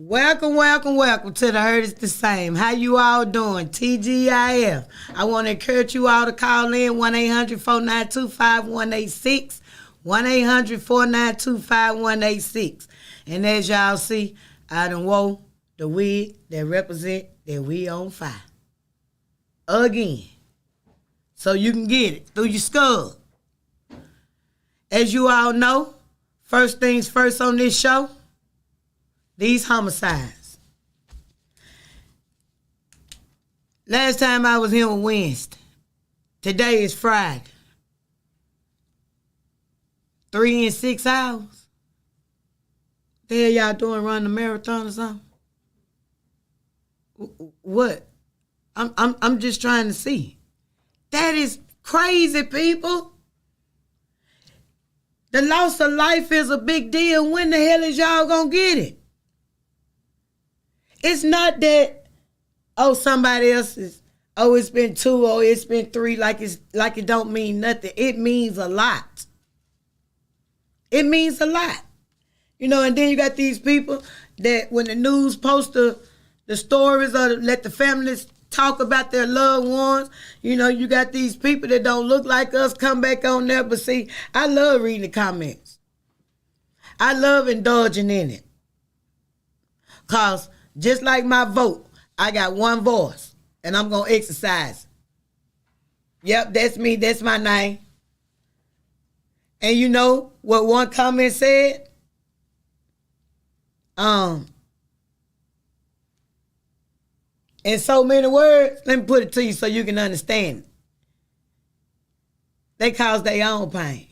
Welcome, welcome, welcome to the Herd is the Same. How you all doing? TGIF. I want to encourage you all to call in 1-800-492-5186. 1-800-492-5186. And as y'all see, I done wore the wig that represent that we on fire. Again. So you can get it through your skull. As you all know, first things first on this show, these homicides. Last time I was here was Wednesday. Today is Friday. 3 and 6 hours. The hell y'all doing, running a marathon or something? What? I'm just trying to see. That is crazy, people. The loss of life is a big deal. When the hell is y'all gonna get it? It's not that, somebody else is, it's been 2 or it's been 3, like it don't mean nothing. It means a lot. It means a lot. You know, and then you got these people that when the news post the stories or let the families talk about their loved ones, you know, you got these people that don't look like us come back on there. But see, I love reading the comments. I love indulging in it. Because just like my vote, I got one voice, and I'm going to exercise. Yep, that's me. That's my name. And you know what one comment said? In so many words, let me put it to you so you can understand it. They cause their own pain.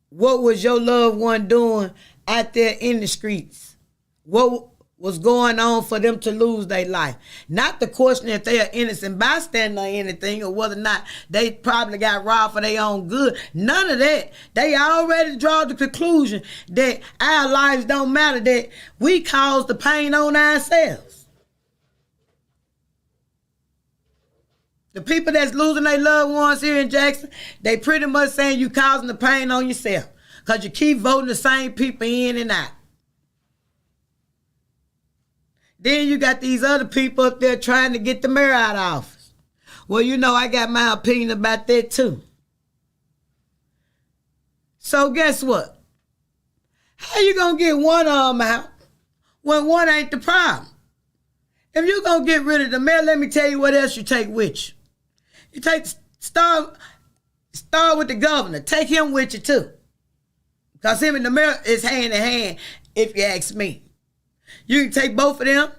What was your loved one doing out there in the streets? What was going on for them to lose their life? Not the question if they are innocent bystander or anything, or whether or not they probably got robbed for their own good. None of that. They already draw the conclusion that our lives don't matter, that we cause the pain on ourselves. The people that's losing their loved ones here in Jackson, they pretty much saying you causing the pain on yourself because you keep voting the same people in and out. Then you got these other people up there trying to get the mayor out of office. Well, you know, I got my opinion about that too. So guess what? How you gonna get one arm out when one ain't the problem? If you gonna get rid of the mayor, let me tell you what else you take with you. You take start with the governor. Take him with you too. Because him and the mayor is hand in hand, if you ask me. You can take both of them.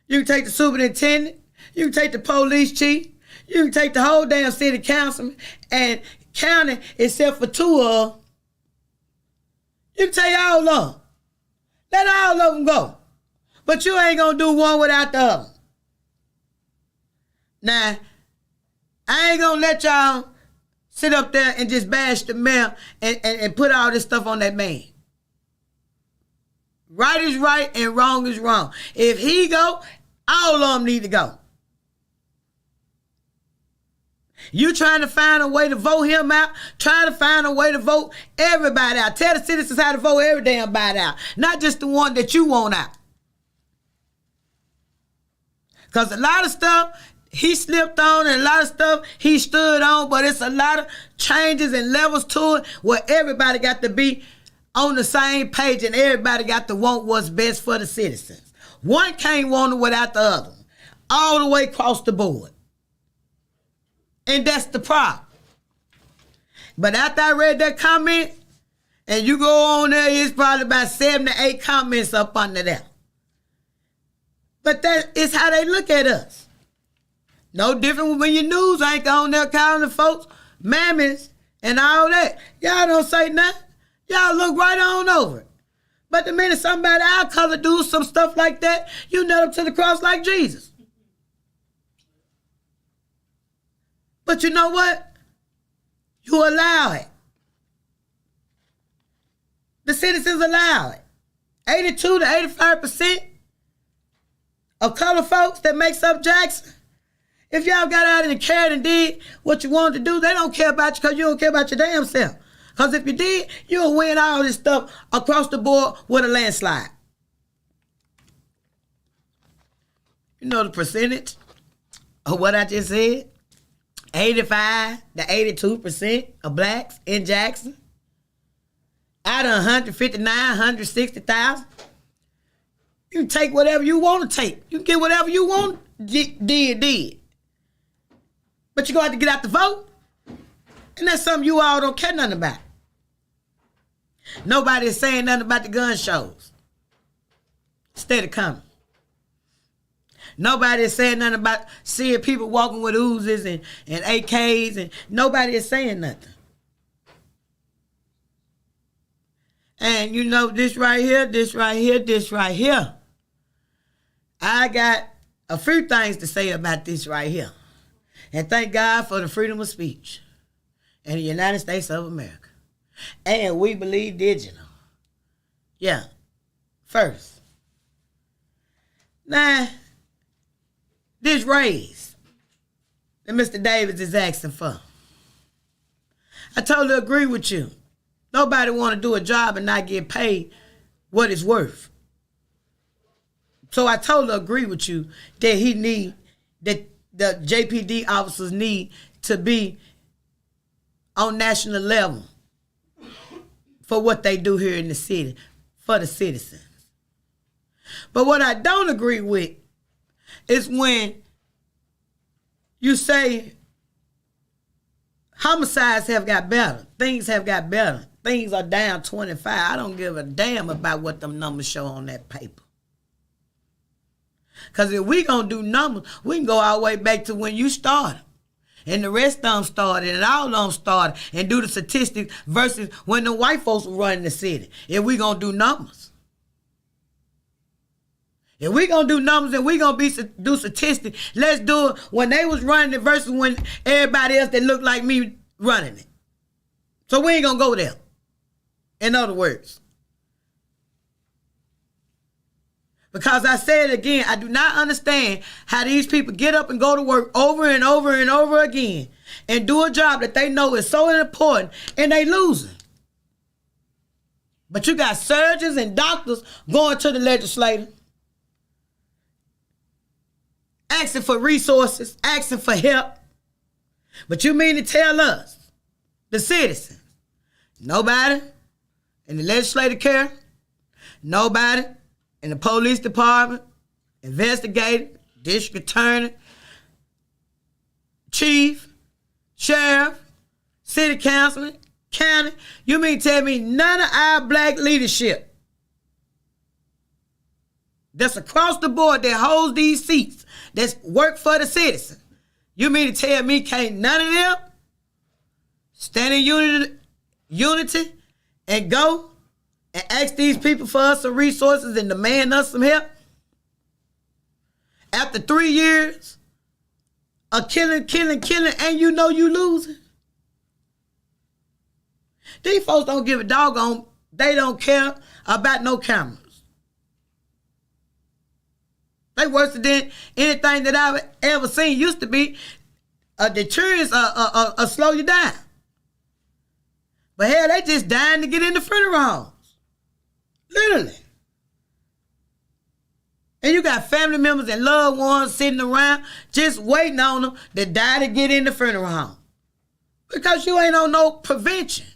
You can take the superintendent. You can take the police chief. You can take the whole damn city councilman and county, except for 2 of them. You can take all of them. Let all of them go. But you ain't going to do one without the other. Now, I ain't going to let y'all sit up there and just bash the mayor and put all this stuff on that man. Right is right and wrong is wrong. If he go, all of them need to go. You trying to find a way to vote him out, trying to find a way to vote everybody out. Tell the citizens how to vote every damn body out, not just the one that you want out. Because a lot of stuff he slipped on and a lot of stuff he stood on, but it's a lot of changes and levels to it where everybody got to be on the same page and everybody got to want what's best for the citizens. One can't want it without the other. All the way across the board. And that's the problem. But after I read that comment, and you go on there, it's probably about 7 to 8 comments up under there. But that is how they look at us. No different when your news ain't on there calling the folks mammies and all that. Y'all don't say nothing. Y'all look right on over it. But the minute somebody our color do some stuff like that, you nail them to the cross like Jesus. But you know what? You allow it. The citizens allow it. 82 to 85% of color folks that makes up Jackson, if y'all got out and cared and did what you wanted to do, they don't care about you because you don't care about your damn self. Because if you did, you'll win all this stuff across the board with a landslide. You know the percentage of what I just said? 85 to 82% of blacks in Jackson. Out of 159, 160,000. You can take whatever you want to take. You can get whatever you want, did. But you're going to have to get out the vote. And that's something you all don't care nothing about. Nobody is saying nothing about the gun shows. Instead of coming. Nobody is saying nothing about seeing people walking with Uzis and AKs, and nobody is saying nothing. And you know, this right here. I got a few things to say about this right here. And thank God for the freedom of speech in the United States of America. And we believe digital. Yeah. First. Now, this raise that Mr. Davis is asking for, I totally agree with you. Nobody want to do a job and not get paid what it's worth. So I totally agree with you that that the JPD officers need to be on national level for what they do here in the city, for the citizens. But what I don't agree with is when you say homicides have got better, things have got better, things are down 25. I don't give a damn about what them numbers show on that paper. Because if we going to do numbers, we can go all the way back to when you started. And the rest of them started, and all of them started, and do the statistics versus when the white folks were running the city. If we going to do numbers. If we going to do numbers and we going to do statistics, let's do it when they was running it versus when everybody else that looked like me running it. So we ain't going to go there. In other words. Because I say it again, I do not understand how these people get up and go to work over and over and over again and do a job that they know is so important and they losing. But you got surgeons and doctors going to the legislature, asking for resources, asking for help. But you mean to tell us, the citizens, nobody in the legislative care, nobody in the police department, investigator, district attorney, chief, sheriff, city councilman, county. You mean to tell me none of our black leadership that's across the board that holds these seats, that's work for the citizen, you mean to tell me can't none of them stand in unity and go and ask these people for us some resources and demand us some help? After 3 years of killing, and you know you losing? These folks don't give a doggone, they don't care about no cameras. They worse than anything that I've ever seen. Used to be a deterrence slow you down. But hell, they just dying to get in the funeral home. Literally. And you got family members and loved ones sitting around just waiting on them to die to get in the funeral home. Because you ain't on no prevention.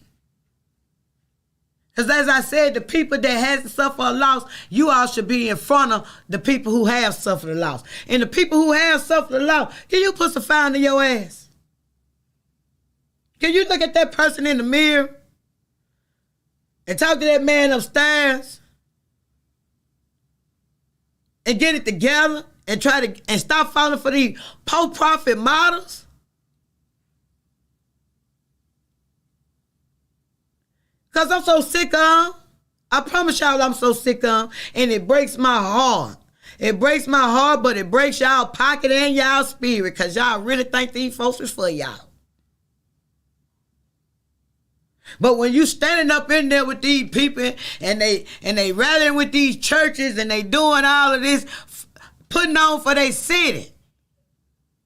Because as I said, the people that hasn't suffered a loss, you all should be in front of the people who have suffered a loss. And the people who have suffered a loss, can you put some fire under your ass? Can you look at that person in the mirror and talk to that man upstairs and get it together and try to and stop falling for these profit models? Because I'm so sick of them. I promise y'all I'm so sick of them. And it breaks my heart. It breaks my heart, but it breaks y'all pocket and y'all spirit because y'all really think these folks is for y'all. But when you standing up in there with these people and they rallying with these churches and they doing all of this, putting on for their city,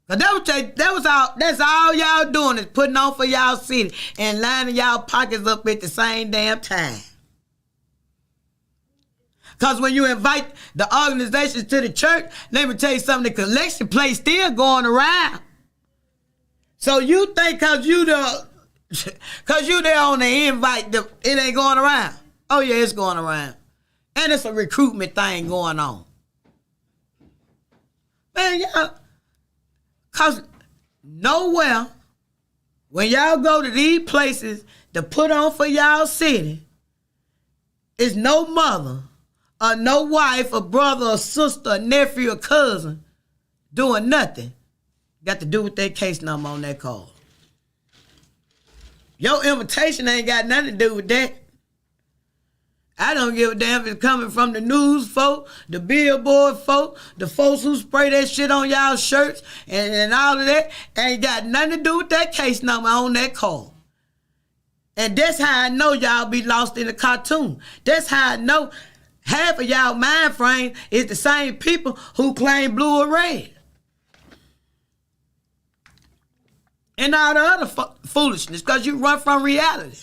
Cause that's all y'all doing is putting on for y'all city and lining y'all pockets up at the same damn time. Cause when you invite the organizations to the church, let me tell you something, the collection plate still going around. So you think cause you there on the invite, it ain't going around. Oh yeah, it's going around. And it's a recruitment thing going on. Man, y'all, cause nowhere, when y'all go to these places to put on for y'all city, is no mother or no wife or brother or sister or nephew or cousin doing nothing got to do with that case number on that card. Your invitation ain't got nothing to do with that. I don't give a damn if it's coming from the news folk, the billboard folk, the folks who spray that shit on y'all shirts and all of that. Ain't got nothing to do with that case number on that card. And that's how I know y'all be lost in a cartoon. That's how I know half of y'all mind frame is the same people who claim blue or red. And all the other foolishness, because you run from reality.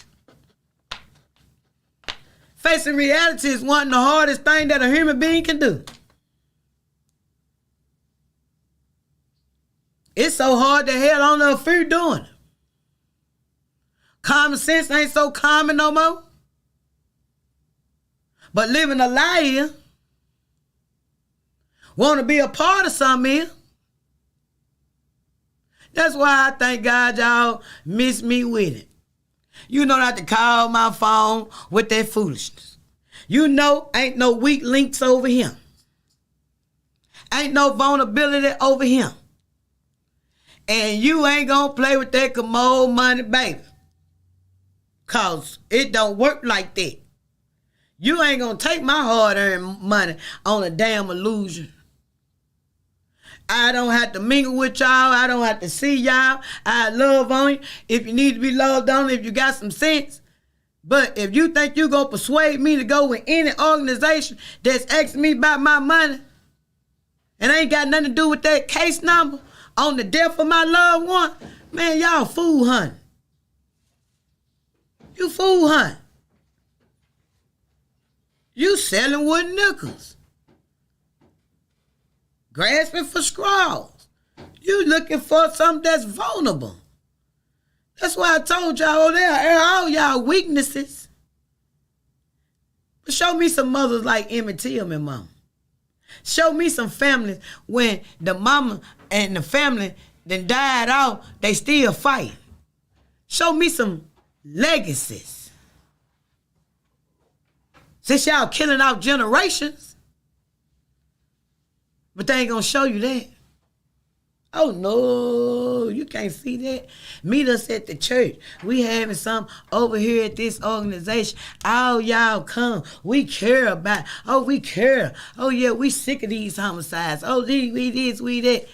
Facing reality is one of the hardest things that a human being can do. It's so hard that hell I don't know if you're doing it. Common sense ain't so common no more. But living a lie here, want to be a part of something here. That's why I thank God y'all miss me with it. You know not to call my phone with that foolishness. You know ain't no weak links over him. Ain't no vulnerability over him. And you ain't gonna play with that commode money, baby. Cause it don't work like that. You ain't gonna take my hard-earned money on a damn illusion. I don't have to mingle with y'all. I don't have to see y'all. I love on you if you need to be loved on, if you got some sense. But if you think you going to persuade me to go with any organization that's asking me about my money and ain't got nothing to do with that case number on the death of my loved one, man, y'all fool hunting. You fool hunting. You selling wooden nickels. Grasping for straws. You looking for something that's vulnerable. That's why I told y'all there, all y'all weaknesses. But show me some mothers like Emmett Till and mama. Show me some families when the mama and the family then died out, they still fight. Show me some legacies. Since y'all killing out generations, but they ain't gonna show you that. Oh no, you can't see that. Meet us at the church. We having something over here at this organization. All y'all come. We care about. Oh, we care. Oh yeah, we sick of these homicides. Oh, we this, we that.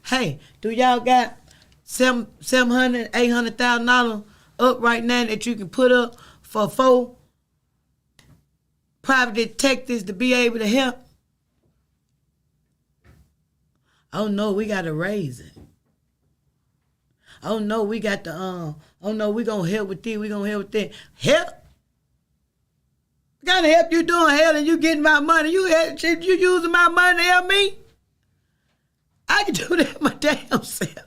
Hey, do y'all got $700,000, $800,000 up right now that you can put up for 4 private detectives to be able to help? Oh no, we gotta raise it. Oh no, we got to oh no, we gonna help with this, we gonna help with that. Help? What kind of help you doing, hell, and you getting my money? You using my money to help me? I can do that my damn self.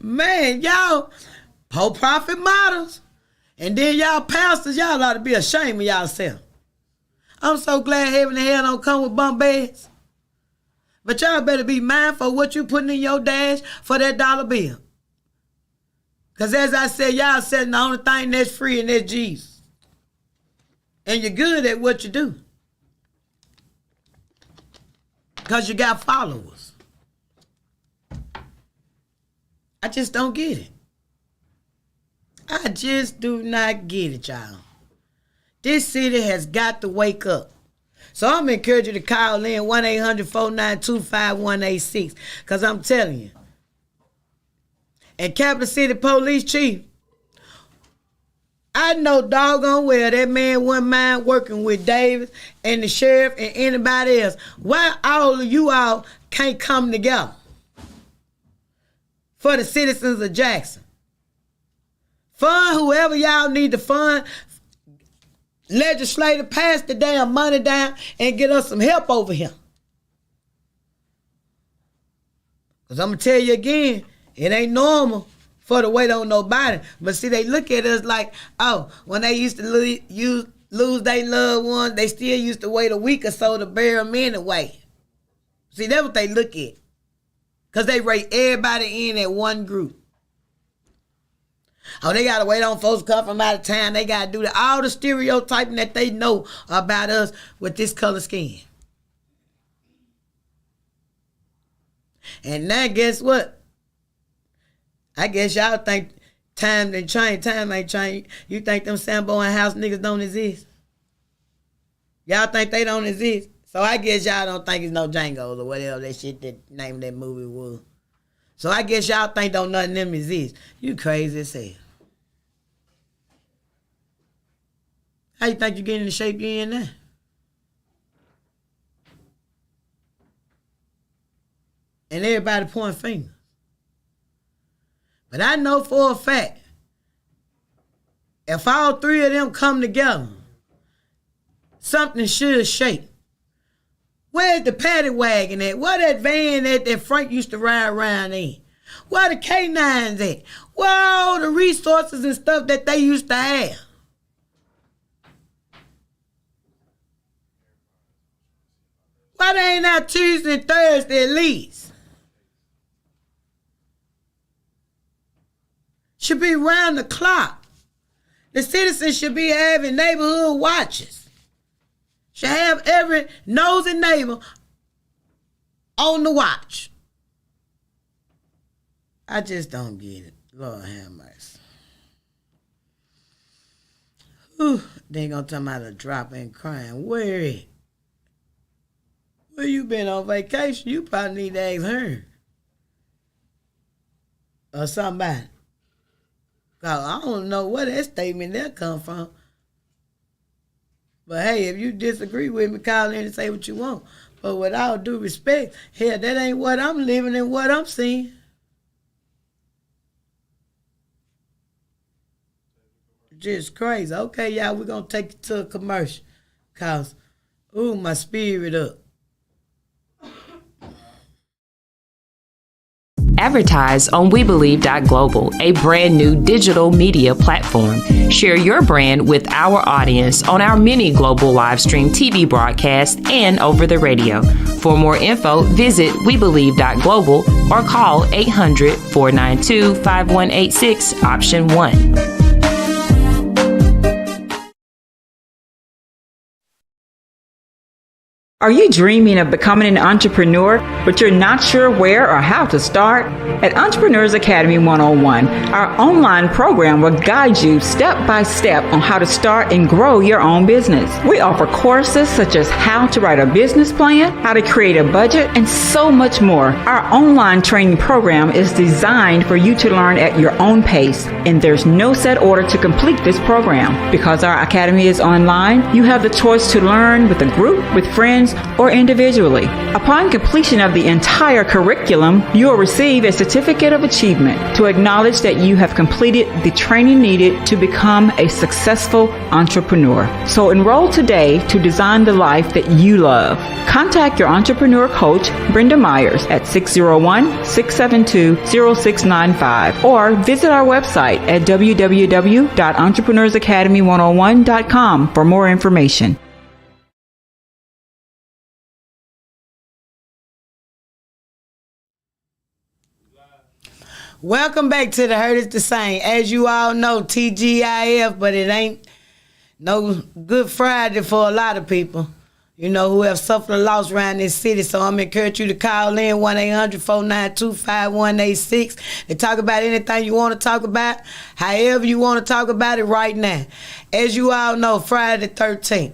Man, y'all poor profit models. And then y'all pastors, y'all ought to be ashamed of y'allself. I'm so glad heaven and hell don't come with bump beds. But y'all better be mindful of what you putting in your dash for that dollar bill. Because as I said, y'all said the only thing that's free and that's Jesus. And you're good at what you do. Because you got followers. I just don't get it. I just do not get it, y'all. This city has got to wake up. So I'm encouraging you to call in 1-800-492-5186 because I'm telling you. And Capital City Police Chief, I know doggone well that man wouldn't mind working with Davis and the sheriff and anybody else. Why all of you all can't come together? for the citizens of Jackson. Fund whoever y'all need to fund. Legislator, pass the damn money down and get us some help over here. Because I'm going to tell you again, it ain't normal for to wait on nobody. But see, they look at us like, oh, when they used to lose their loved ones, they still used to wait a week or so to bury them anyway. See, that's what they look at. Because they rate everybody in at one group. Oh, they got to wait on folks to come from out of town. They got to do all the stereotyping that they know about us with this color skin. And now, guess what? I guess y'all think time done changed. Time ain't changed. You think them Sambo and House niggas don't exist? Y'all think they don't exist? So I guess y'all don't think it's no Django's or whatever that shit that name of that movie was. So I guess y'all think don't none of them exist. You crazy as hell. How you think you get in the shape you in now? And everybody pointing fingers. But I know for a fact, if all three of them come together, something should shake. Where's the paddy wagon at? Where that van at that Frank used to ride around in? Where the K9s at? Where all the resources and stuff that they used to have? Why they ain't out Tuesday and Thursday at least? Should be round the clock. The citizens should be having neighborhood watches. Should have every nosy neighbor on the watch. I just don't get it. Lord have mercy. Whew, they ain't gonna talk about a drop in crime. Where it? Where you been on vacation? You probably need to ask her. Or somebody. Cause I don't know where that statement that come from. But hey, if you disagree with me, call in and say what you want. But with all due respect, hell, that ain't what I'm living and what I'm seeing. Just crazy. Okay, y'all, we're going to take it to a commercial. Cause, ooh, my spirit up. Advertise on WeBelieve.global, a brand new digital media platform. Share your brand with our audience on our many global live stream TV broadcasts and over the radio. For more info, visit WeBelieve.global or call 800-492-5186, option 1. Are you dreaming of becoming an entrepreneur, but you're not sure where or how to start? At Entrepreneurs Academy 101, our online program will guide you step by step on how to start and grow your own business. We offer courses such as how to write a business plan, how to create a budget, and so much more. Our online training program is designed for you to learn at your own pace, and there's no set order to complete this program. Because our academy is online, you have the choice to learn with a group, with friends, or individually. Upon completion of the entire curriculum, you will receive a certificate of achievement to acknowledge that you have completed the training needed to become a successful entrepreneur. So enroll today to design the life that you love. Contact your entrepreneur coach, Brenda Myers, at 601-672-0695 or visit our website at www.entrepreneursacademy101.com for more information. Welcome back to the Hurt is the Same. As you all know, TGIF, but it ain't no Good Friday for a lot of people, you know, who have suffered a loss around this city. So I'm encouraging you to call in 1-800-492-5186 to talk about anything you want to talk about, however you want to talk about it right now. As you all know, Friday the 13th.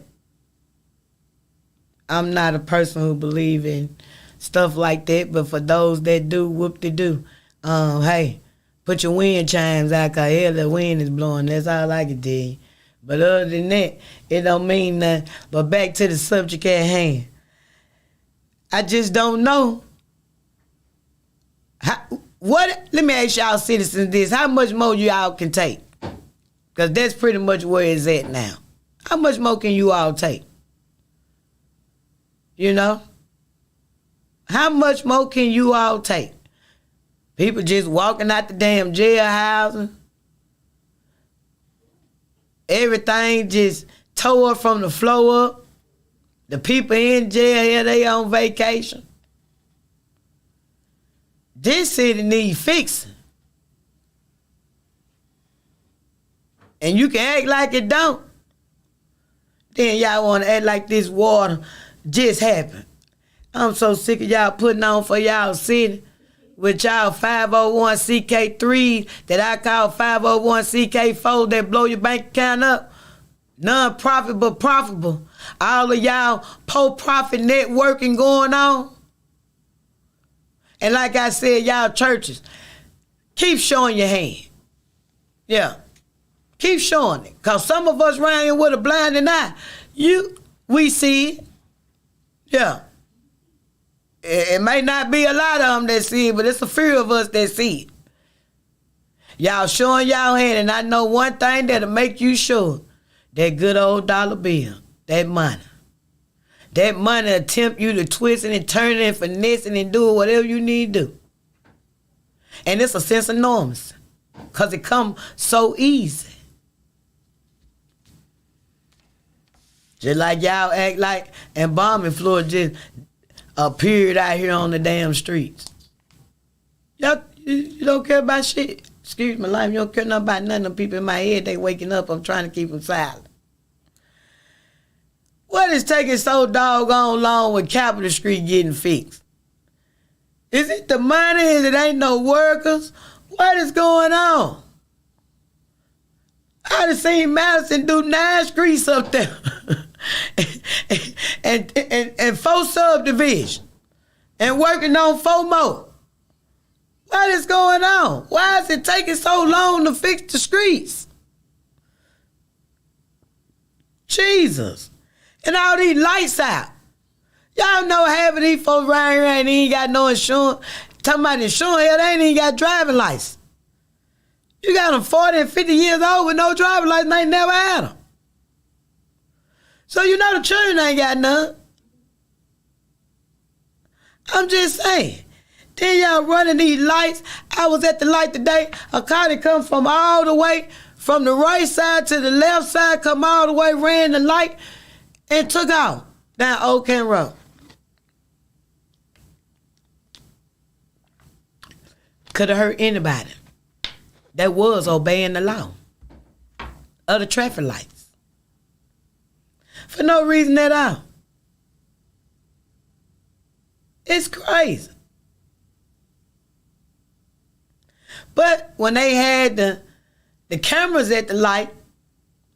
I'm not a person who believe in stuff like that, but for those that do, whoop-de-doo. Hey, put your wind chimes out, cause hell, the wind is blowing. That's all I can tell you. But other than that, it don't mean nothing. But back to the subject at hand. I just don't know Let me ask y'all citizens this. How much more y'all can take? Because that's pretty much where it's at now. How much more can you all take? You know? How much more can you all take? People just walking out the damn jailhouse. Everything just tore from the floor up. The people in jail here, they on vacation. This city need fixing. And you can act like it don't. Then y'all want to act like this water just happened. I'm so sick of y'all putting on for y'all city with y'all 501c3 that I call 501c4 that blow your bank account up. Non-profit but profitable. All of y'all pro-profit networking going on. And like I said, y'all churches, keep showing your hand. Yeah. Keep showing it. Because some of us around here with a blinding eye, we see it. Yeah. It may not be a lot of them that see it, but it's a few of us that see it. Y'all showing y'all hand, and I know one thing that'll make you sure. That good old dollar bill. That money. That money will tempt you to twist it and turn it and finesse it and do whatever you need to do. And it's a sense of normalcy. Because it comes so easy. Just like y'all act like embalming fluid just appeared out here on the damn streets. Y'all, you don't care about shit. Excuse my life, you don't care nothing about none of the people in my head. They waking up, I'm trying to keep them silent. What is taking so doggone long with Capitol Street getting fixed? Is it the money? Is it ain't no workers? What is going on? I done seen Madison do 9 streets up there. and 4 subdivisions. And working on 4 more. What is going on? Why is it taking so long to fix the streets? Jesus. And all these lights out. Y'all know half of these folks around here ain't even got no insurance. Talking about insurance, hell, they ain't even got driving license. You got them 40 and 50 years old with no driving license, they never had them. So you know the children ain't got none. I'm just saying. Then y'all running these lights. I was at the light today. A car that come from all the way from the right side to the left side, come all the way, ran the light, and took off down Old Kent Road. Could have hurt anybody that was obeying the law of the traffic lights. For no reason at all. It's crazy. But when they had the cameras at the light,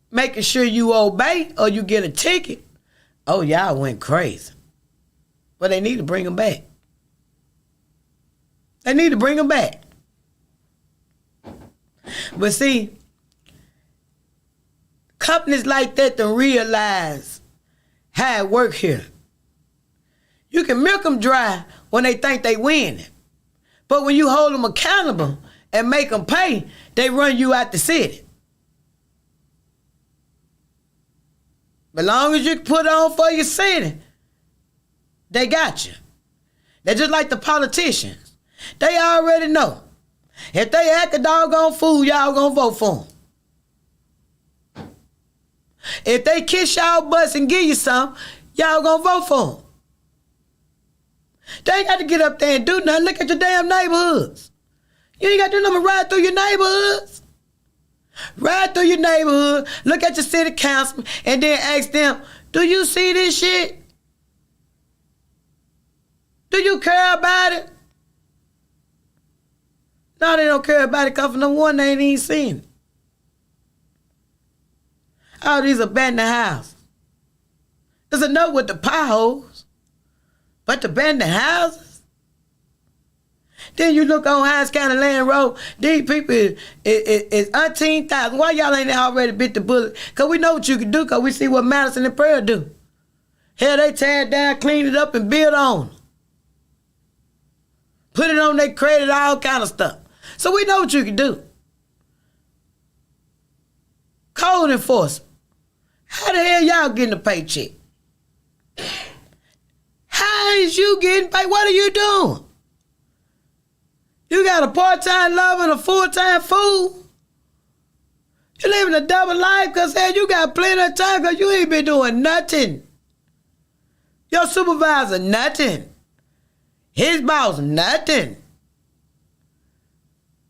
making sure you obey or you get a ticket, oh, y'all went crazy. But they need to bring them back. They need to bring them back. But see, companies like that don't realize how it work here. You can milk them dry when they think they winning. But when you hold them accountable and make them pay, they run you out the city. But long as you put on for your city, they got you. They're just like the politicians. They already know. If they act a doggone fool, y'all gonna vote for them. If they kiss y'all butts and give you some, y'all gonna vote for them. They ain't got to get up there and do nothing. Look at your damn neighborhoods. You ain't got to do nothing but ride through your neighborhoods. Ride through your neighborhood, look at your city councilman, and then ask them, do you see this shit? Do you care about it? No, they don't care about it because for number one, they ain't even seen it. All these abandoned houses. There's enough with the potholes, but the abandoned houses? Then you look on Hines County Land Road, these people is 18,000. Why y'all ain't already bit the bullet? Because we know what you can do, because we see what Madison and Prayer do. Hell, they tear it down, clean it up, and build on. Put it on their credit, all kind of stuff. So we know what you can do. Code enforcement. How the hell y'all getting a paycheck? How is you getting paid? What are you doing? You got a part-time lover and a full-time fool? You living a double life because you got plenty of time because you ain't been doing nothing. Your supervisor, nothing. His boss, nothing.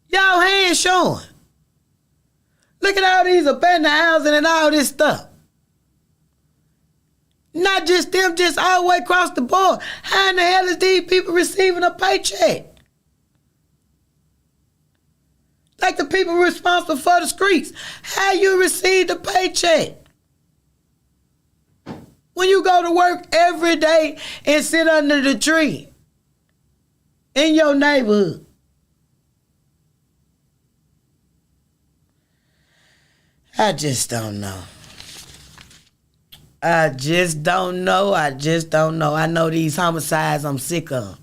Y'all hands showing. Look at all these abandoned housing and all this stuff. Not just them, just all the way across the board. How in the hell is these people receiving a paycheck? Like the people responsible for the streets. How you receive the paycheck? When you go to work every day and sit under the tree in your neighborhood. I just don't know. I just don't know. I know these homicides I'm sick of.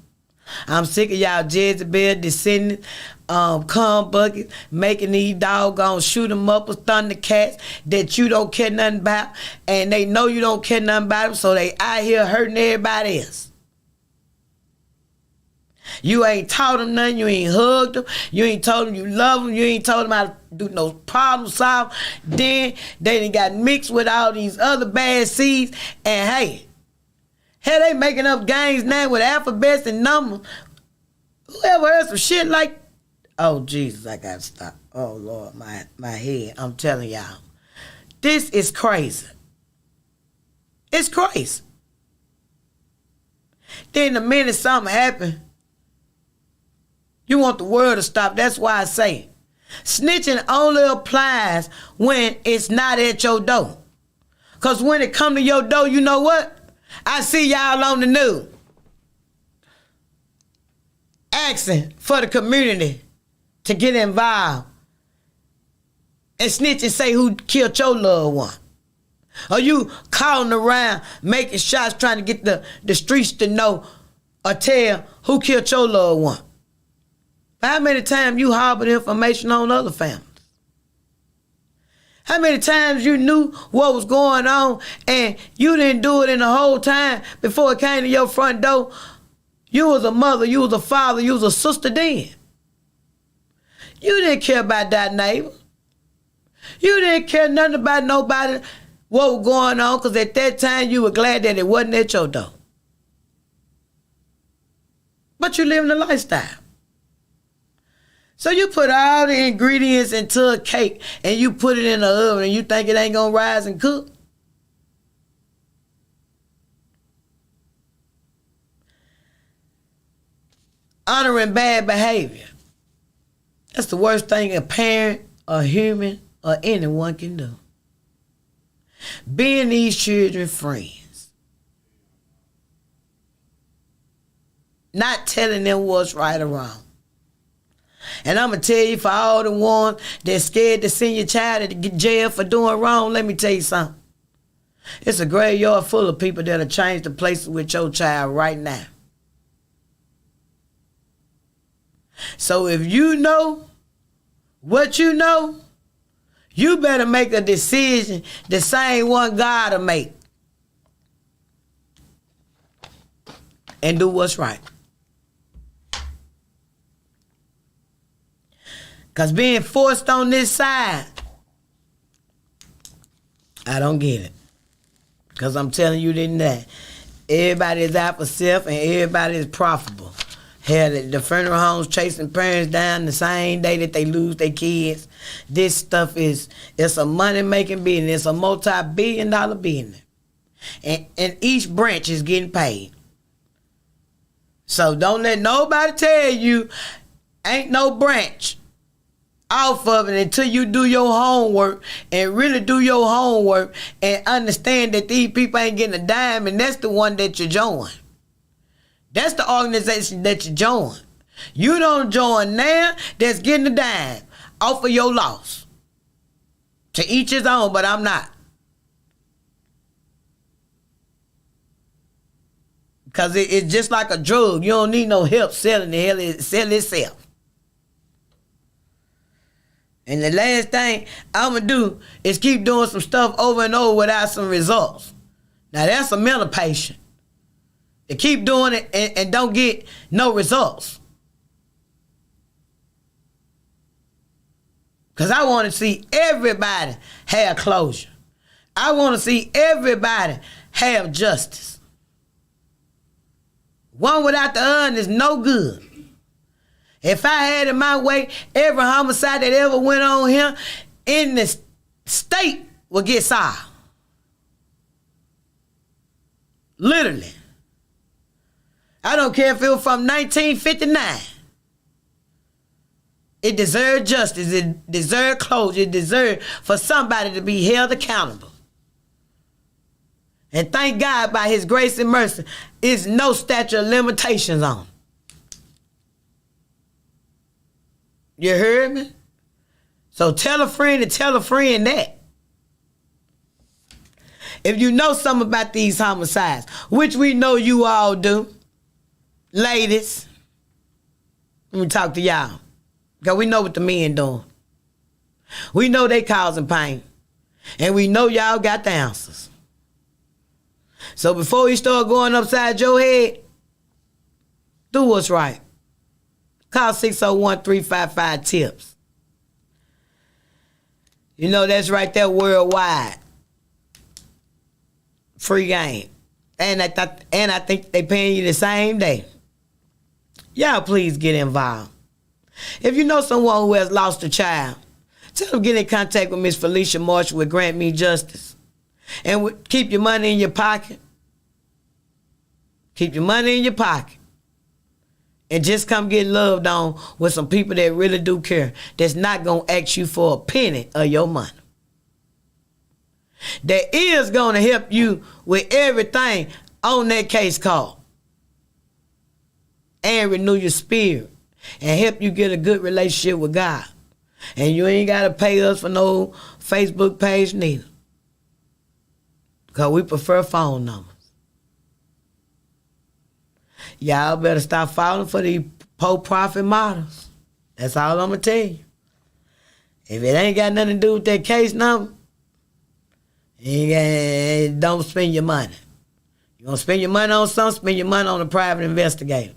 I'm sick of y'all Jezebel descendants, cum buckets, making these doggone shoot 'em up with Thundercats that you don't care nothing about, and they know you don't care nothing about them, so they out here hurting everybody else. You ain't taught them nothing. You ain't hugged them. You ain't told them you love them. You ain't told them how to do no problem solve. Then they done got mixed with all these other bad seeds, and hey, they making up gangs now with alphabets and numbers. Whoever heard some shit like, oh Jesus, I gotta stop. Oh Lord, my head. I'm telling y'all, this is crazy. It's crazy. Then the minute something happen, you want the world to stop. That's why I say snitching only applies when it's not at your door. Because when it come to your door, you know what? I see y'all on the news asking for the community to get involved and snitch and say who killed your loved one. Or you calling around making shots trying to get the streets to know or tell who killed your loved one. How many times you harbored information on other families? How many times you knew what was going on and you didn't do it in the whole time before it came to your front door? You was a mother, you was a father, you was a sister then. You didn't care about that neighbor. You didn't care nothing about nobody, what was going on, because at that time you were glad that it wasn't at your door. But you living a lifestyle. So you put all the ingredients into a cake and you put it in the oven and you think it ain't gonna rise and cook? Honoring bad behavior. That's the worst thing a parent, a human, or anyone can do. Being these children friends. Not telling them what's right or wrong. And I'm going to tell you, for all the ones that's scared to send your child to get jail for doing wrong, let me tell you something. It's a graveyard full of people that'll change the places with your child right now. So if you know what you know, you better make a decision the same one God will make. And do what's right. Because being forced on this side, I don't get it. Because I'm telling you that everybody is out for self and everybody is profitable. Hell, the funeral homes chasing parents down the same day that they lose their kids. This stuff it's a money-making business. It's a multi-billion-dollar business. And each branch is getting paid. So don't let nobody tell you ain't no branch off of it until you do your homework and really do your homework and understand that these people ain't getting a dime, and that's the one that you join. That's the organization that you join. You don't join now that's getting a dime off of your loss. To each his own, but I'm not. Because it's just like a drug. You don't need no help selling it. Hell, it sell itself. And the last thing I'm going to do is keep doing some stuff over and over without some results. Now, that's a mental patient. To keep doing it and don't get no results. Because I want to see everybody have closure. I want to see everybody have justice. One without the other is no good. If I had it my way, every homicide that ever went on here in the state would get solved. Literally. I don't care if it was from 1959. It deserved justice. It deserved closure. It deserved for somebody to be held accountable. And thank God by his grace and mercy, there's no statute of limitations on it. You heard me? So tell a friend that. If you know something about these homicides, which we know you all do, ladies, let me talk to y'all. Because we know what the men doing. We know they causing pain. And we know y'all got the answers. So before you start going upside your head, do what's right. Call 601-355-TIPS. You know that's right there worldwide. Free game. And I think they paying you the same day. Y'all please get involved. If you know someone who has lost a child, tell them get in contact with Miss Felicia Marshall with Grant Me Justice. And keep your money in your pocket. Keep your money in your pocket. And just come get loved on with some people that really do care. That's not going to ask you for a penny of your money. That is going to help you with everything on that case call. And renew your spirit. And help you get a good relationship with God. And you ain't got to pay us for no Facebook page neither. Because we prefer phone numbers. Y'all better stop falling for these pro-profit models. That's all I'm going to tell you. If it ain't got nothing to do with that case number, don't spend your money. You going to spend your money on something, spend your money on a private investigator.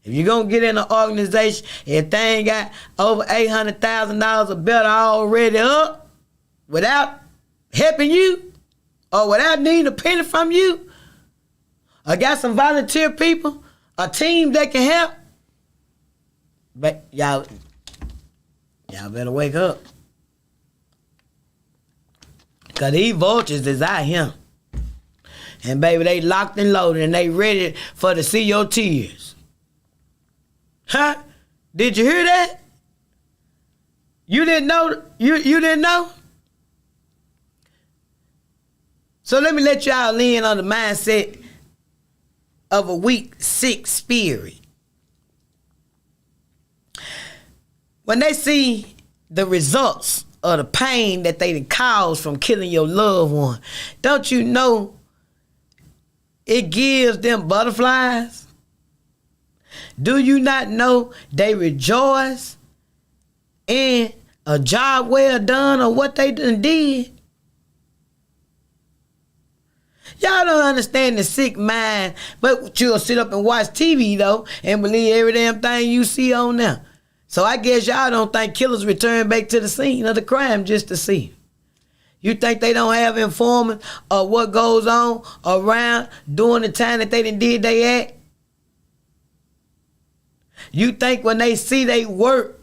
If you're going to get in an organization, if they ain't got over $800,000 or better already up without helping you or without needing a penny from you, or got some volunteer people, a team that can help, but y'all better wake up. Because these vultures is out here. And baby, they locked and loaded and they ready for to see your tears. Huh? Did you hear that? You didn't know? You didn't know? So let me let y'all in on the mindset of a weak, sick spirit. When they see the results of the pain that they caused from killing your loved one, don't you know it gives them butterflies? Do you not know they rejoice in a job well done or what they done did? Y'all don't understand the sick mind, but you'll sit up and watch TV, though, and believe every damn thing you see on there. So I guess y'all don't think killers return back to the scene of the crime just to see. You think they don't have informants of what goes on around during the time that they done did they act? You think when they see they work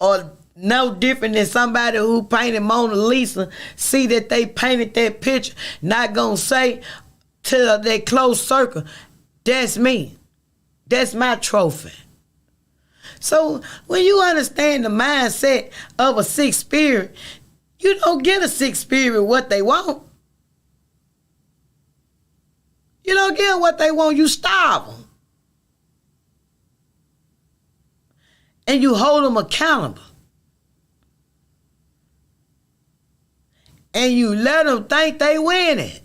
or no different than somebody who painted Mona Lisa, see that they painted that picture, not gonna say to their close circle, that's me. That's my trophy. So when you understand the mindset of a sick spirit, you don't get a sick spirit what they want. You don't get what they want, you starve them. And you hold them accountable. And you let them think they win it.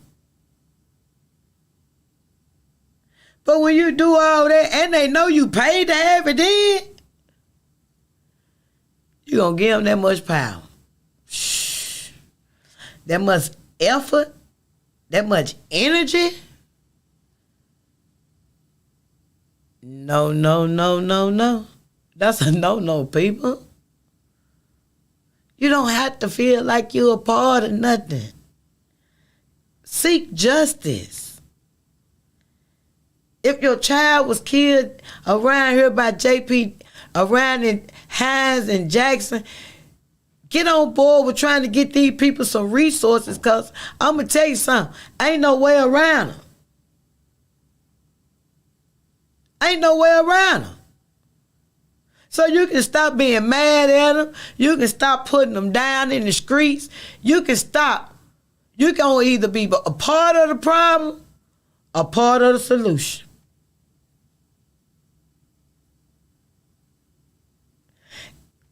But when you do all that and they know you paid to have it in, you going to give them that much power. Shh. That much effort, that much energy. No, no, no, no, no. That's a no-no, people. You don't have to feel like you're a part of nothing. Seek justice. If your child was killed around here by JP, around in Hines and Jackson, get on board with trying to get these people some resources, because I'm going to tell you something. Ain't no way around them. Ain't no way around them. So you can stop being mad at them. You can stop putting them down in the streets. You can stop. You can either be a part of the problem or part of the solution.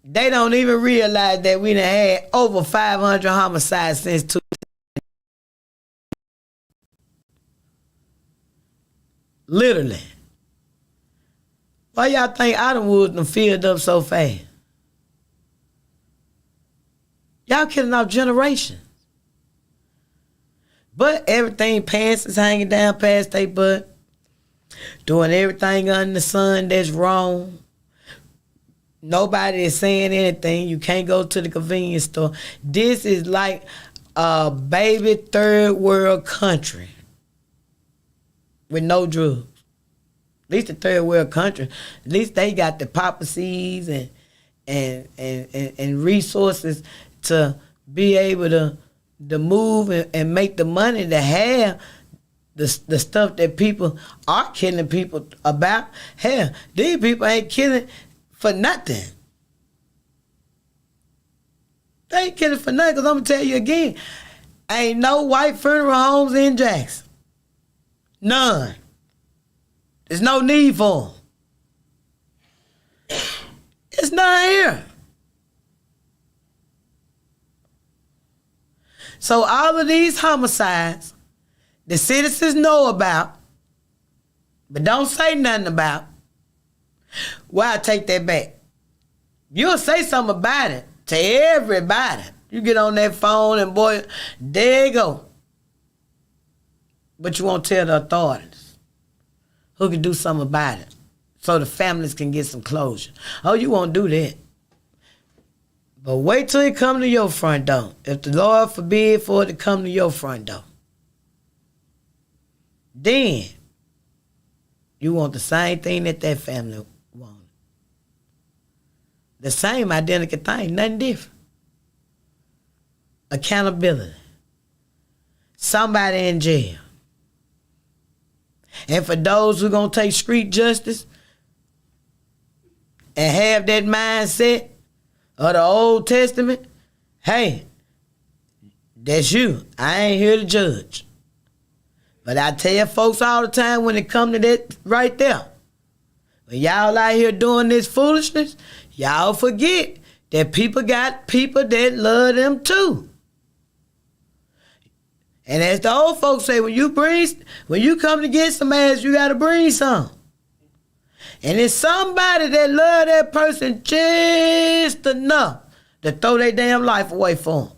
They don't even realize that we done had over 500 homicides since 2000. Literally. Why y'all think Ottenwood done filled up so fast? Y'all killing off generations. But everything pants is hanging down past their butt. Doing everything under the sun that's wrong. Nobody is saying anything. You can't go to the convenience store. This is like a baby third world country with no drugs. At least the third world country, at least they got the papacies and resources to be able to move and make the money to have the stuff that people are killing people about. Hell, these people ain't killing for nothing. They ain't killing for nothing, because I'm going to tell you again, ain't no white funeral homes in Jackson. None. There's no need for them. It's not here. So all of these homicides, the citizens know about, but don't say nothing about. Well, I take that back. You'll say something about it to everybody. You get on that phone and boy, there you go. But you won't tell the authorities who can do something about it so the families can get some closure. Oh, you won't do that. But wait till it come to your front door. If the Lord forbid for it to come to your front door, then you want the same thing that family wanted. The same identical thing, nothing different. Accountability. Somebody in jail. And for those who are going to take street justice and have that mindset of the Old Testament, hey, that's you. I ain't here to judge. But I tell folks all the time when it come to that right there, when y'all out here doing this foolishness, y'all forget that people got people that love them too. And as the old folks say, when you come to get some ass, you got to bring some. And it's somebody that love that person just enough to throw their damn life away for them.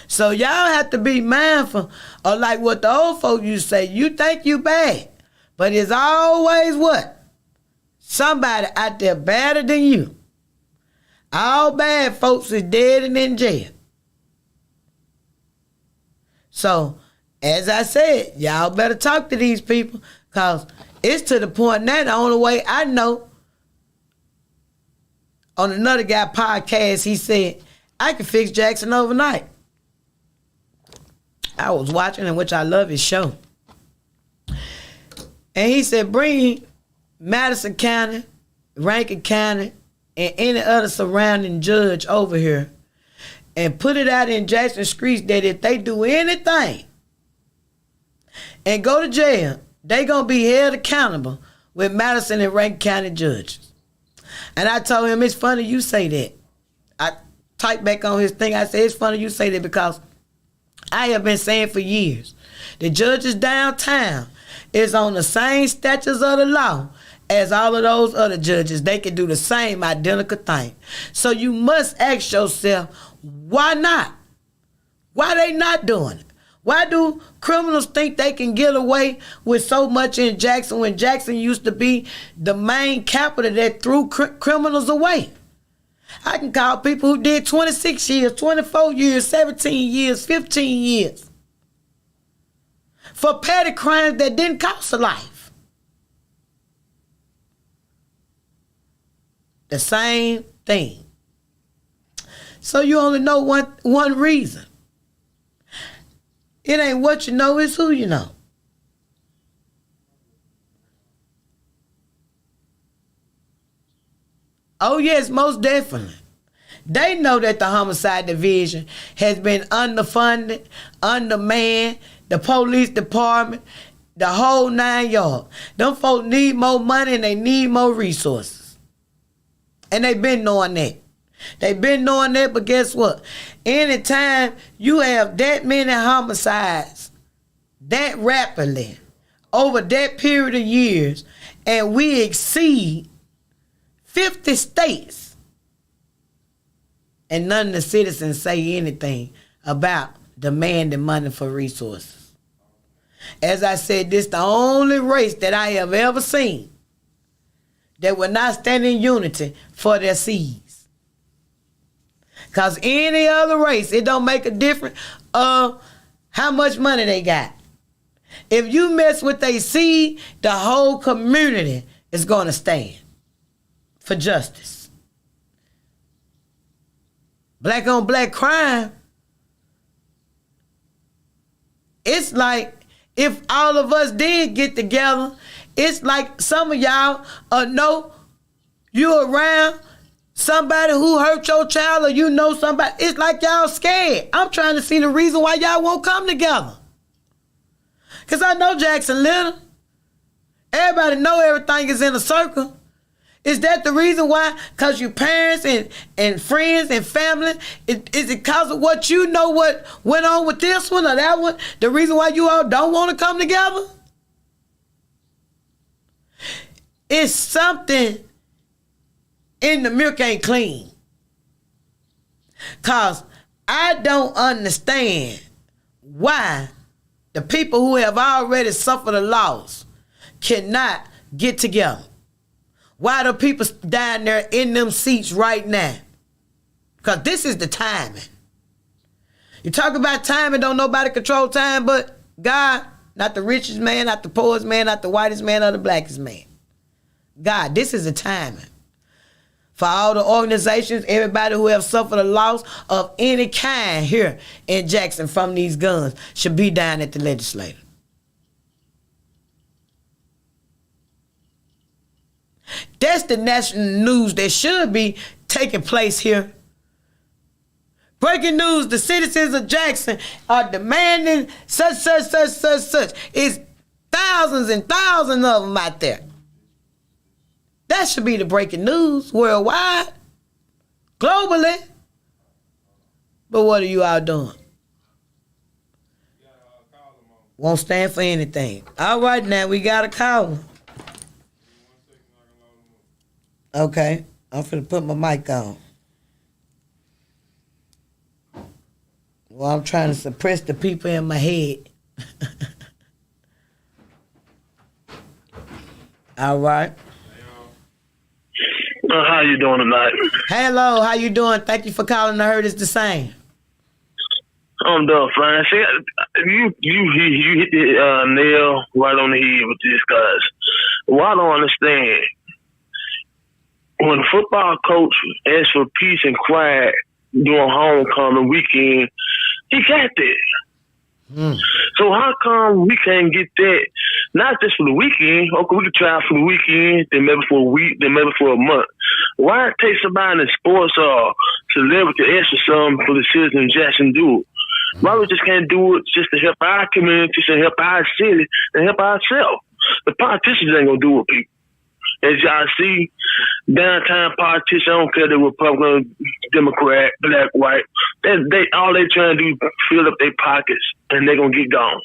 So y'all have to be mindful of like what the old folks used to say. You think you bad, but it's always what? Somebody out there badder than you. All bad folks is dead and in jail. So, as I said, y'all better talk to these people, because it's to the point now, the only way I know, on another guy podcast, he said, I can fix Jackson overnight. I was watching, in which I love his show. And he said, bring Madison County, Rankin County, and any other surrounding judge over here and put it out in Jackson streets that if they do anything and go to jail, they gonna be held accountable with Madison and Rankin County judges. And I told him, it's funny you say that. I typed back on his thing, I said, it's funny you say that, because I have been saying for years, the judges downtown is on the same statutes of the law as all of those other judges. They can do the same identical thing. So you must ask yourself, why not? Why they not doing it? Why do criminals think they can get away with so much in Jackson when Jackson used to be the main capital that threw criminals away? I can call people who did 26 years, 24 years, 17 years, 15 years for petty crimes that didn't cost a life. The same thing. So you only know one reason. It ain't what you know, it's who you know. Oh yes, most definitely. They know that the homicide division has been underfunded, undermanned, the police department, the whole 9 yards. Them folks need more money and they need more resources. And they've been knowing that. They've been knowing that, but guess what? Anytime you have that many homicides, that rapidly, over that period of years, and we exceed 50 states, and none of the citizens say anything about demanding money for resources. As I said, this is the only race that I have ever seen that will not stand in unity for their seeds. Because any other race, it don't make a difference of how much money they got. If you mess with their seed, the whole community is going to stand for justice. Black on black crime, it's like if all of us did get together, it's like some of y'all know you around somebody who hurt your child, or you know somebody, it's like y'all scared. I'm trying to see the reason why y'all won't come together. Because I know Jackson Little. Everybody know everything is in a circle. Is that the reason why? Because your parents and friends and family, is it because of what you know what went on with this one or that one? The reason why you all don't want to come together? It's something in the milk ain't clean. Because I don't understand why the people who have already suffered a loss cannot get together. Why the people down there in them seats right now? Because this is the timing. You talk about timing, don't nobody control time but God. Not the richest man, not the poorest man, not the whitest man, or the blackest man. God, this is the timing. For all the organizations, everybody who have suffered a loss of any kind here in Jackson from these guns should be down at the legislature. That's the national news that should be taking place here. Breaking news, the citizens of Jackson are demanding such. It's thousands and thousands of them out there. That should be the breaking news worldwide, globally. But what are you all doing? Won't stand for anything. All right, now we got a call. Okay, I'm finna put my mic on. Well, I'm trying to suppress the people in my head. All right. How you doing tonight? Hello, how you doing? Thank you for calling. I heard it's the same. I'm doing fine. See, you hit the nail right on the head with this, guys. Well, I don't understand. When a football coach asks for peace and quiet during homecoming weekend, he got that. So how come we can't get that, not just for the weekend? Okay, we can try for the weekend, then maybe for a week, then maybe for a month. Why take somebody in sports or celebrity to ask for something for the citizens of Jackson do it? Why we just can't do it just to help our community, to help our city, and help ourselves? The politicians ain't gonna do it, people. As y'all see, downtown politicians, I don't care if they're Republican, Democrat, black, white, they all they trying to do is fill up their pockets, and they're gonna get gone.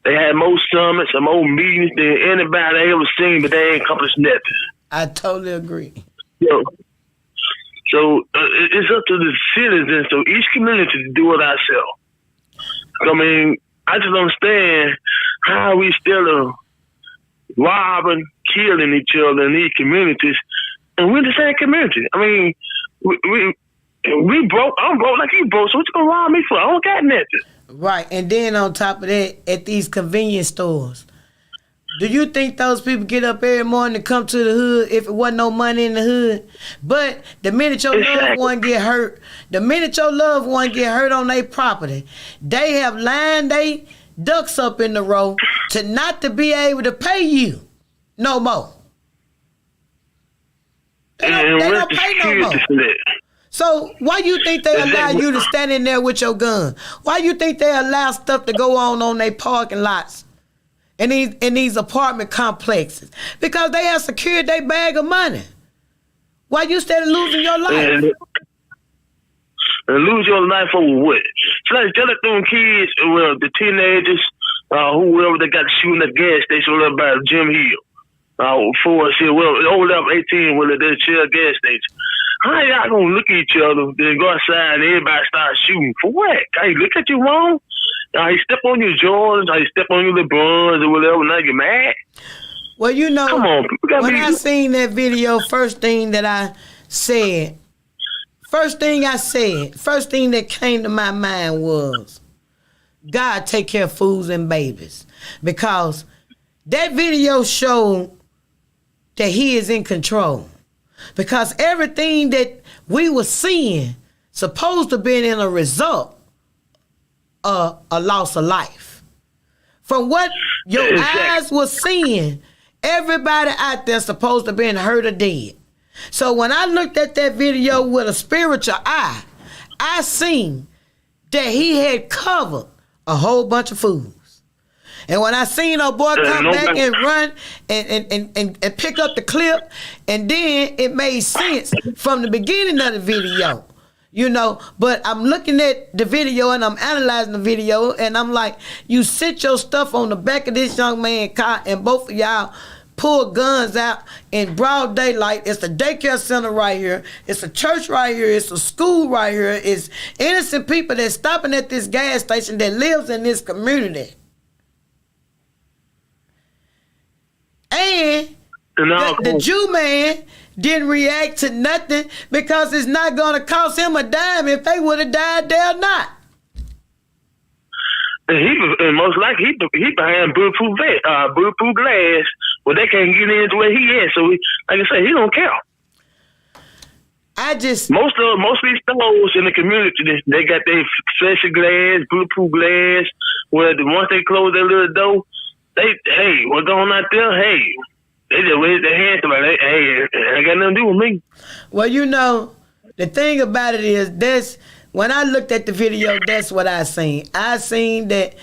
They had more summits and more meetings than anybody I ever seen, but they ain't accomplished nothing. I totally agree. So it's up to the citizens, so each community to do it ourselves. I mean, I just don't understand how we still robbing, killing each other in these communities, and we're the same community. I mean, we broke. I'm broke like you broke, so what you gonna rob me for? I don't got nothing. Right, and then on top of that, at these convenience stores, do you think those people get up every morning to come to the hood if it wasn't no money in the hood? But the minute your loved one get hurt, on their property, they have lined their ducks up in the row to not to be able to pay you no more. They don't pay no more. So why you think they allow you to stand in there with your gun? Why you think they allow stuff to go on their parking lots? In these apartment complexes, because they have secured their bag of money. Why you instead of losing your life? And lose your life over what? So like tell them kids, well, the teenagers, whoever they got shooting at the gas station over by Jim Hill, for us here, well, over up 18, well, they're share gas station. How y'all gonna look at each other, then go outside and everybody start shooting? For what? Can you look at you wrong? He step on your Jordans, he step on your LeBrons or whatever, now you mad? Well, you know, come on, when I seen that video, first thing that came to my mind was, God take care of fools and babies. Because that video showed that he is in control. Because everything that we were seeing supposed to be in a result a loss of life. From what your eyes were seeing, everybody out there supposed to be hurt or dead. So when I looked at that video with a spiritual eye, I seen that he had covered a whole bunch of fools. And when I seen a boy come back and run and pick up the clip, and then it made sense from the beginning of the video. You know, but I'm looking at the video and I'm analyzing the video and I'm like, you sit your stuff on the back of this young man's car and both of y'all pull guns out in broad daylight. It's a daycare center right here. It's a church right here. It's a school right here. It's innocent people that's stopping at this gas station that lives in this community. And the Jew man didn't react to nothing because it's not going to cost him a dime if they would have died there or not. And most likely he behind bulletproof glass where they can't get into where he is. So like I say, he don't care. Most of these stores in the community, they got their special glass, bulletproof glass, where once they close their little door, hey, what's going on out there? Hey. They just raise their hands like, hey, it ain't got nothing to do with me. Well, you know, the thing about it is, when I looked at the video, that's what I seen. I seen that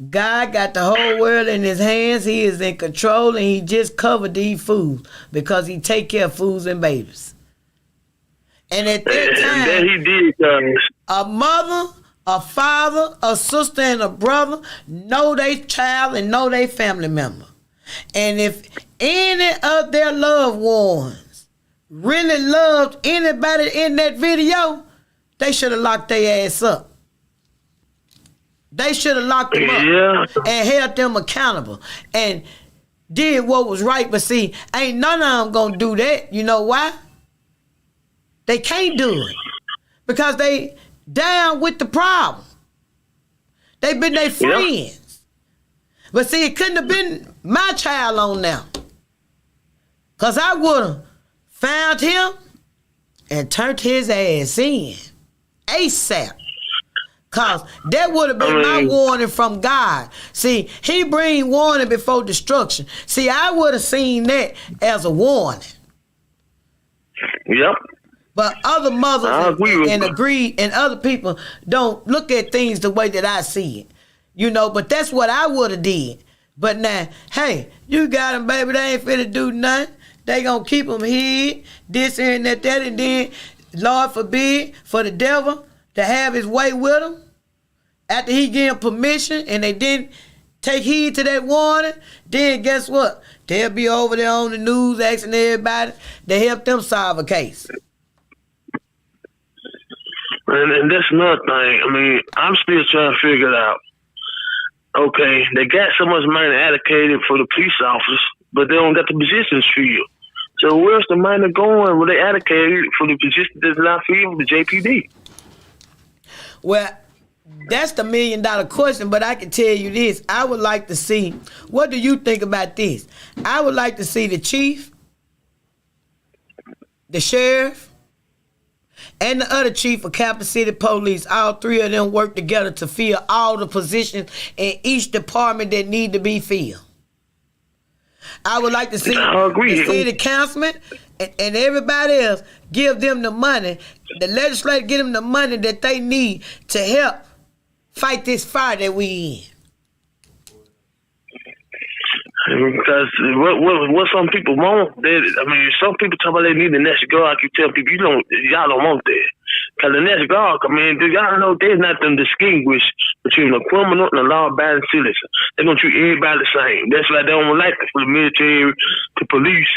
God got the whole world in his hands. He is in control, and he just covered these fools because he take care of fools and babies. And at that time, he did, a mother, a father, a sister, and a brother know their child and know their family member. And if any of their loved ones really loved anybody in that video, they should have locked their ass up. They should have locked them up and held them accountable and did what was right. But see, ain't none of them gonna do that. You know why? They can't do it because they down with the problem. They been their friends. But see, it couldn't have been my child on now. Because I would have found him and turned his ass in ASAP. Because that would have been my warning from God. See, he bring warning before destruction. See, I would have seen that as a warning. Yep. But other mothers and other people don't look at things the way that I see it. You know, but that's what I would have did. But now, hey, you got them, baby. They ain't finna do nothing. They gonna keep them hid, this and that, and then, Lord forbid, for the devil to have his way with them after he gave them permission and they didn't take heed to that warning, then guess what? They'll be over there on the news asking everybody to help them solve a case. And that's another thing. I mean, I'm still trying to figure it out. Okay, they got so much money allocated for the police officers, but they don't got the positions filled. So where's the money going when they allocated for the position that's not filled with the JPD? Well, that's the $1 million question, but I can tell you this. I would like to see, what do you think about this? I would like to see the chief, the sheriff, and the other chief of Capital City Police, all three of them work together to fill all the positions in each department that need to be filled. I would like to see the city councilman and everybody else give them the money, the legislature give them the money that they need to help fight this fire that we in. Because what some people want, some people talk about they need the National Guard. I keep telling people, y'all don't want that. Because the National Guard, y'all know there's nothing distinguished between a criminal and a law-abiding citizen. They're going to treat everybody the same. That's why they don't like it for the military, the police,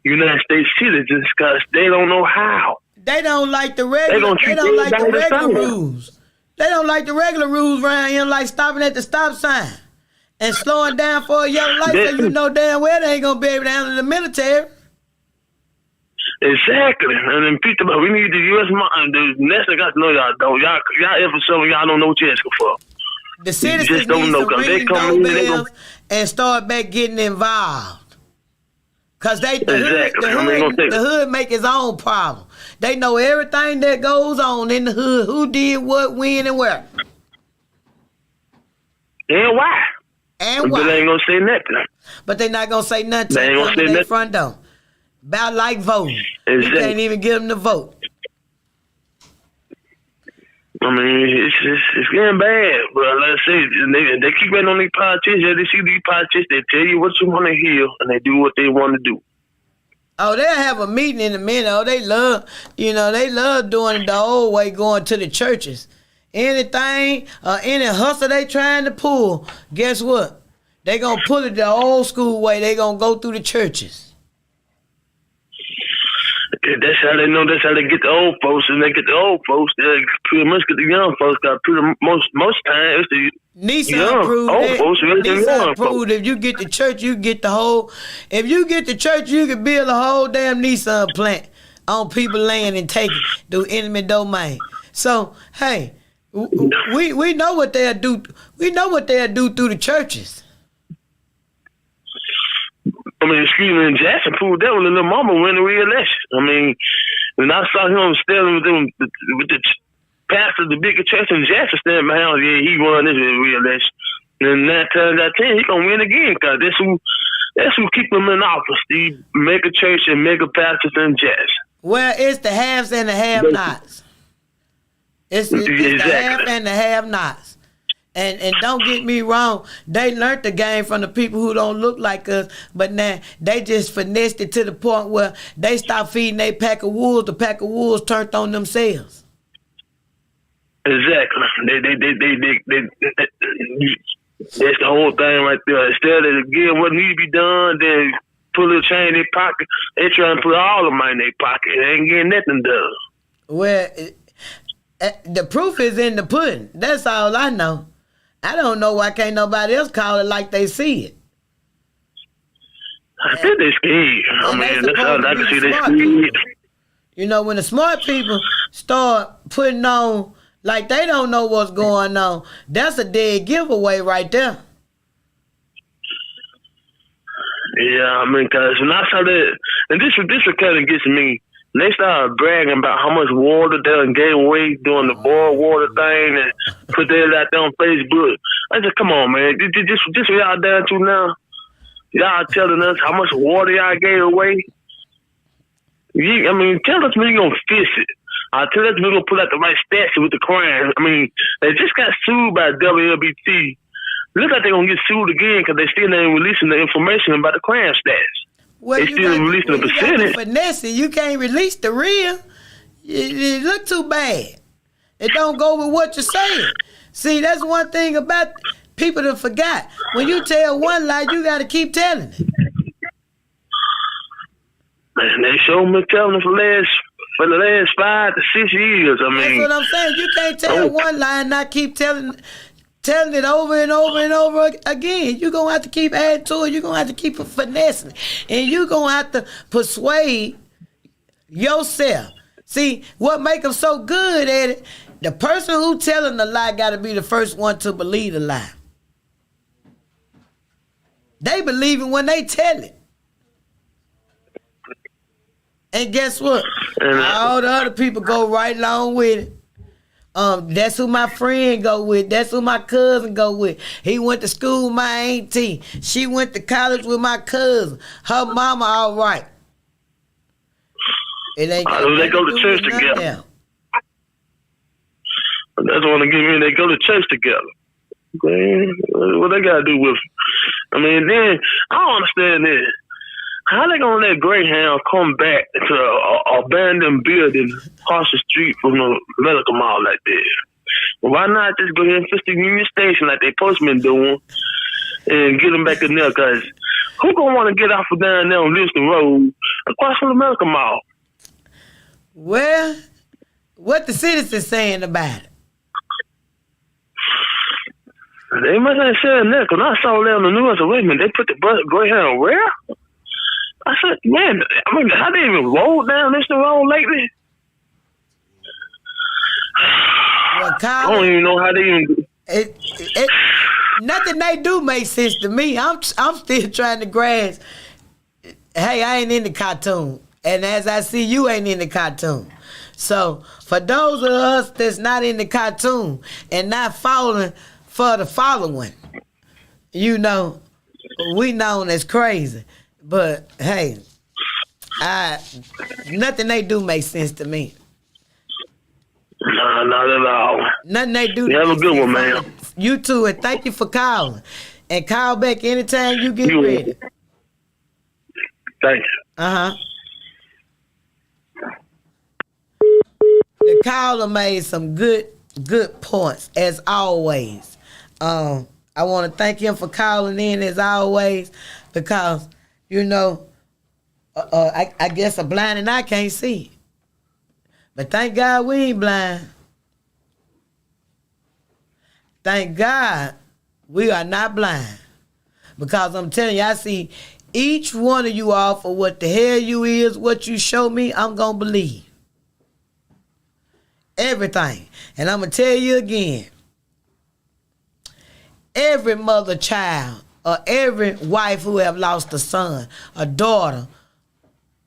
United States citizens, because they don't know how. They don't like the regular rules. They don't like the regular rules around here, like stopping at the stop sign and slowing down for a yellow light, so you know damn well they ain't gonna be able to handle the military. Exactly. And then people, we need the U.S. The National got to know y'all don't. Y'all ever some of y'all don't know what you're asking for. The citizens just don't know, to ring doorbells and start back getting involved. Cause the hood make its own problem. They know everything that goes on in the hood, who did what, when, and where. And why. But they ain't gonna say nothing. But they not gonna say nothing. They ain't gonna say nothing. Front door. About like voting. Exactly. You can't even get them to vote. I mean, it's getting bad. But like I say, they keep waiting on these politicians. They see these politicians, they tell you what you want to hear, and they do what they want to do. Oh, they'll have a meeting in a minute. Oh, they love doing it the old way, going to the churches. Anything, any hustle they trying to pull, guess what? They gonna pull it the old school way. They gonna go through the churches. That's how they know. That's how they get the old folks, and they get the old folks. They pretty much get the young folks. Got most time it's the Nissan proved old folks. Nissan proved if you get the church, you get the whole. If you get the church, you can build a whole damn Nissan plant on people land and take it through enemy domain. So hey, we know what they'll do. We know what they'll do through the churches. I mean, excuse me, Jackson proved that when the little mama win the re-election. I mean, when I saw him standing with the pastor of the bigger church in Jackson standing behind him, he won this re-election. And 9 times out of 10, he gonna win again, because that's who keep him in office. The mega church and mega pastors in Jackson. Well, it's the haves and the have-nots. It's the have and the have-nots. And don't get me wrong, they learned the game from the people who don't look like us, but now they just finessed it to the point where they stopped feeding their pack of wolves. The pack of wolves turned on themselves. Exactly. That's the whole thing right there. Instead of getting what needs to be done, then put a little change in their pocket, they try and put all the money in their pocket. They ain't getting nothing done. Well, the proof is in the pudding. That's all I know. I don't know why can't nobody else call it like they see it. I think they're scared. I mean, that's how I can see they're scared. You know, when the smart people start putting on like they don't know what's going on, that's a dead giveaway right there. Yeah, I mean, because when I saw that, and this what kind of gets me. They started bragging about how much water they done gave away doing the boil water thing and put that out there on Facebook. I said, come on, man. This what y'all down to now? Y'all telling us how much water y'all gave away? Tell us when you going to fix it. Tell us we're going to put out the right stats with the crime. I mean, they just got sued by WLBT. Look like they're going to get sued again because they still ain't releasing the information about the crime stats. Well, they still releasing the percentage. Finesse it, you can't release the real. It look too bad. It don't go with what you're saying. See, that's one thing about People done forgot. When you tell one lie, you got to keep telling it. Man, they showed me telling them for the last 5 to 6 years. I mean, that's what I'm saying. You can't tell one lie and not keep telling it over and over and over again. You're going to have to keep adding to it. You're going to have to keep finessing it. And you're going to have to persuade yourself. See, what make them so good at it, the person who telling the lie got to be the first one to believe the lie. They believe it when they tell it. And guess what? All the other people go right along with it. That's who my friend go with. That's who my cousin go with. He went to school with my auntie. She went to college with my cousin. Her mama all right. It ain't they go to church together. That's what they give me. They go to church together. Man, what they got to do with? I mean, then I don't understand this. How they gonna let Greyhound come back to an abandoned building across the street from the medical mall like this? Well, why not just go ahead and fix the Union Station like they postmen doing and get them back in there? Cause who gonna want to get off of down there on Liston Road across from the medical mall? Well, what the citizens saying about it? They must ain't saying that, because I saw that on the news. Wait a minute, they put the Greyhound where? I said, man, I mean, how they even rolled down this road lately? Well, Kyle, I don't even know how they even do it. Nothing they do makes sense to me. I'm still trying to grasp. Hey, I ain't in the cartoon. And as I see, you ain't in the cartoon. So, for those of us that's not in the cartoon and not falling for the following, you know, we known as crazy. But, hey, nothing they do makes sense to me. No, not at all. Nothing they do. You have a good one, man. You too, and thank you for calling. And call back anytime you get ready. Thank you. Uh-huh. The caller made some good points, as always. I want to thank him for calling in, as always, because, you know, I guess a blind and I can't see. But thank God we ain't blind. Thank God we are not blind. Because I'm telling you, I see each one of you all for what the hell you is, what you show me, I'm going to believe. Everything. And I'm going to tell you again, every mother, child, or every wife who have lost a son, a daughter,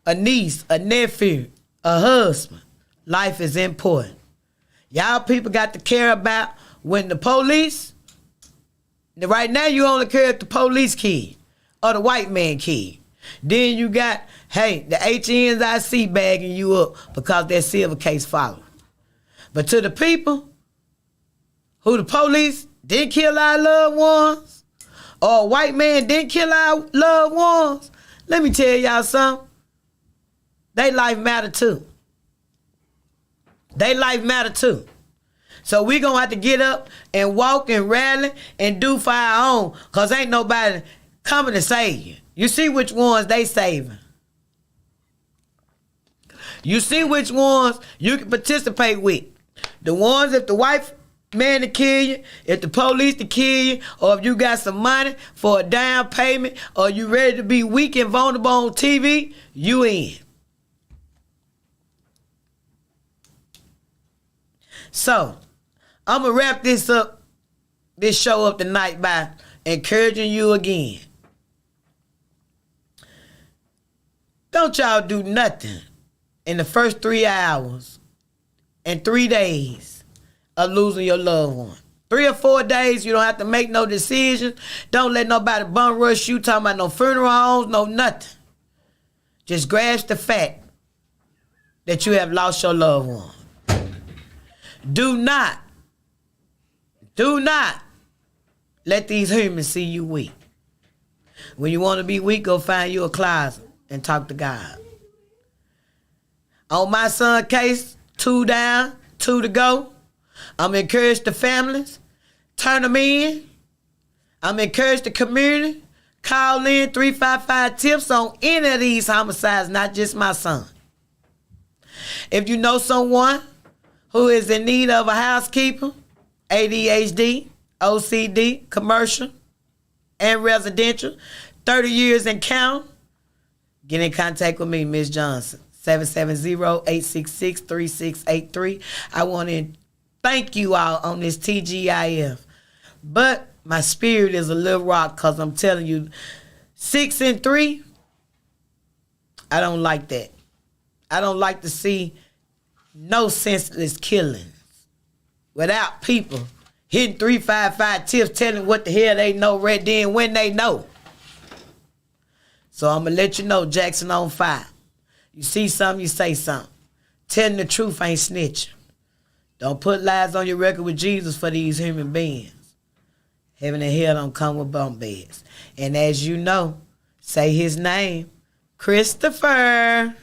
a niece, a nephew, a husband, life is important. Y'all people got to care about when the police, right now you only care if the police kid or the white man kid. Then you got, hey, the HNs I see bagging you up because that silver case followed. But to the people who the police didn't kill our loved ones, or a white man didn't kill our loved ones, let me tell y'all something. They life matter too. They life matter too. So we gonna have to get up and walk and rally and do for our own, because ain't nobody coming to save you. You see which ones they saving. You see which ones you can participate with. The ones if the white man to kill you, if the police to kill you, or if you got some money for a down payment, or you ready to be weak and vulnerable on TV, you in. So, I'm going to wrap this show up tonight by encouraging you again. Don't y'all do nothing in the first 3 hours and 3 days of losing your loved one. 3 or 4 days, you don't have to make no decisions. Don't let nobody bum rush you, talking about no funeral homes, no nothing. Just grasp the fact that you have lost your loved one. Do not let these humans see you weak. When you want to be weak, go find you a closet and talk to God. On my son's case, 2 down, 2 to go. I'm encouraging the families. Turn them in. I'm encouraged the community. Call in 355-TIPS on any of these homicides, not just my son. If you know someone who is in need of a housekeeper, ADHD, OCD, commercial, and residential, 30 years and count, get in contact with me, Ms. Johnson, 770-866-3683. I want to thank you all on this TGIF. But my spirit is a little rock because I'm telling you, 6 and 3, I don't like that. I don't like to see no senseless killings without people hitting 355-TIPS telling what the hell they know right then when they know. So I'm going to let you know, Jackson on fire. You see something, you say something. Telling the truth ain't snitching. Don't put lies on your record with Jesus for these human beings. Heaven and hell don't come with bunk beds. And as you know, say his name, Christopher.